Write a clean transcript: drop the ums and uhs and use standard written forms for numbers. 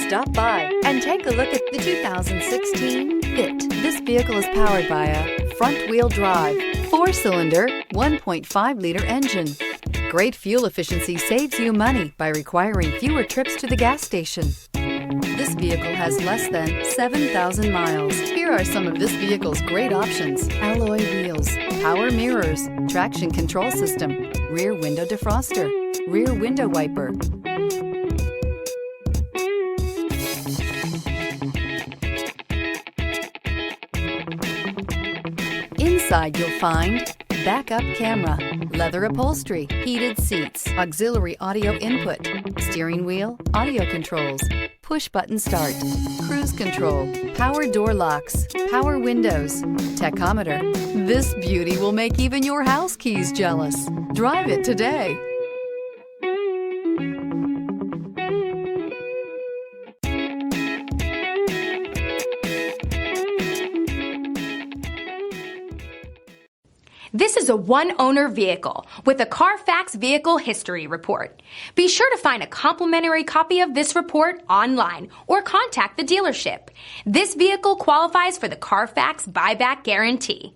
Stop by and take a look at the 2016 Fit. This vehicle is powered by a front-wheel drive, 4-cylinder, 1.5-liter engine. Great fuel efficiency saves you money by requiring fewer trips to the gas station. This vehicle has less than 7,000 miles. Here are some of this vehicle's great options: alloy wheels, power mirrors, traction control system, rear window defroster, rear window wiper. Inside you'll find backup camera, leather upholstery, heated seats, auxiliary audio input, steering wheel audio controls, push-button start, cruise control, power door locks, power windows, tachometer. This beauty will make even your house keys jealous. Drive it today. This is a one-owner vehicle with a Carfax Vehicle History Report. Be sure to find a complimentary copy of this report online or contact the dealership. This vehicle qualifies for the Carfax Buyback Guarantee.